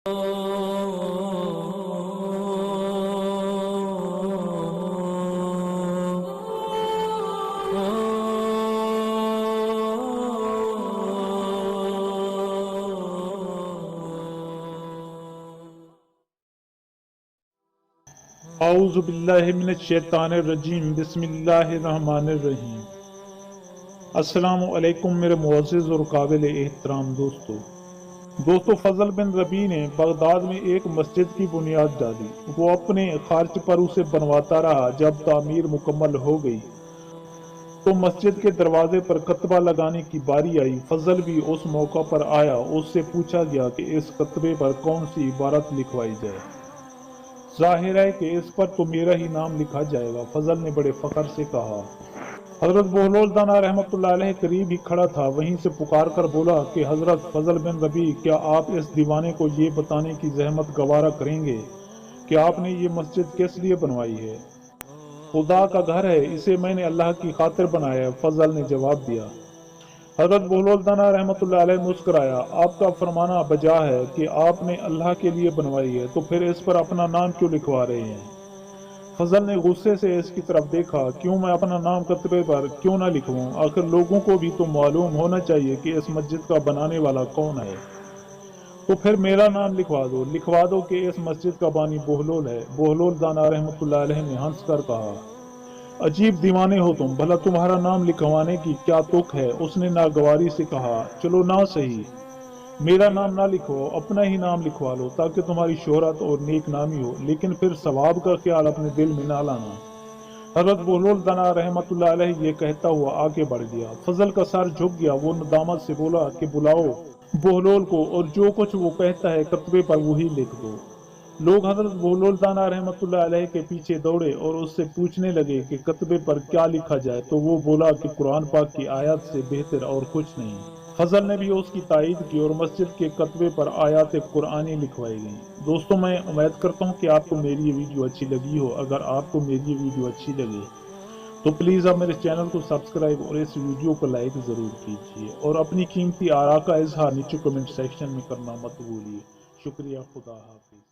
اعوذ باللہ من الشیطان الرجیم، بسم اللہ الرحمن الرحیم۔ السلام علیکم میرے معزز اور قابل احترام دوستو، فضل بن ربیع نے بغداد میں ایک مسجد کی بنیاد ڈالی۔ وہ اپنے خرچ پر اسے بنواتا رہا۔ جب تعمیر مکمل ہو گئی تو مسجد کے دروازے پر کتبہ لگانے کی باری آئی۔ فضل بھی اس موقع پر آیا۔ اس سے پوچھا گیا کہ اس کتبے پر کون سی عبارت لکھوائی جائے۔ ظاہر ہے کہ اس پر تو میرا ہی نام لکھا جائے گا، فضل نے بڑے فخر سے کہا۔ حضرت بہلول دانا رحمۃ اللہ علیہ قریب ہی کھڑا تھا، وہیں سے پکار کر بولا کہ حضرت فضل بن ربیع، کیا آپ اس دیوانے کو یہ بتانے کی زحمت گوارا کریں گے کہ آپ نے یہ مسجد کس لیے بنوائی ہے؟ خدا کا گھر ہے، اسے میں نے اللہ کی خاطر بنایا ہے، فضل نے جواب دیا۔ حضرت بہلول دانا رحمۃ اللہ علیہ مسکرایا۔ آپ کا فرمانا بجا ہے کہ آپ نے اللہ کے لیے بنوائی ہے، تو پھر اس پر اپنا نام کیوں لکھوا رہے ہیں؟ فضل نے غصے سے اس کی طرف دیکھا۔ کیوں میں اپنا نام کتبے پر کیوں نہ لکھواؤں؟ آخر لوگوں کو بھی تو معلوم ہونا چاہیے کہ اس مسجد کا بنانے والا کون ہے۔ تو پھر میرا نام لکھوا دو کہ اس مسجد کا بانی بہلول ہے، بہلول دانا رحمۃ اللہ علیہ نے ہنس کر کہا۔ عجیب دیوانے ہو تم، بھلا تمہارا نام لکھوانے کی کیا تک ہے؟ اس نے ناگواری سے کہا۔ چلو نہ صحیح، میرا نام نہ لکھواؤ، اپنا ہی نام لکھوا لو تاکہ تمہاری شہرت اور نیک نامی ہو، لیکن پھر ثواب کا خیال اپنے دل میں نہ لانا۔ حضرت بہلول دانا رحمۃ اللہ علیہ یہ کہتا ہوا آگے بڑھ گیا۔ فضل کا سر جھک گیا۔ وہ ندامت سے بولا کہ بلاؤ بہلول کو، اور جو کچھ وہ کہتا ہے کتبے پر وہی لکھ دو۔ لوگ حضرت بہلول دانا رحمۃ اللہ علیہ کے پیچھے دوڑے اور اس سے پوچھنے لگے کہ کتبے پر کیا لکھا جائے، تو وہ بولا کہ قرآن پاک کی آیات سے بہتر اور کچھ نہیں۔ فضل نے بھی اس کی تائید کی اور مسجد کے کتبے پر آیات قرآنی لکھوائی گئیں۔ دوستو، میں امید کرتا ہوں کہ آپ کو میری یہ ویڈیو اچھی لگی ہو۔ اگر آپ کو میری یہ ویڈیو اچھی لگے تو پلیز آپ میرے چینل کو سبسکرائب اور اس ویڈیو کو لائک ضرور کیجیے، اور اپنی قیمتی آراء کا اظہار نیچے کمنٹ سیکشن میں کرنا مت بھولیے۔ شکریہ، خدا حافظ۔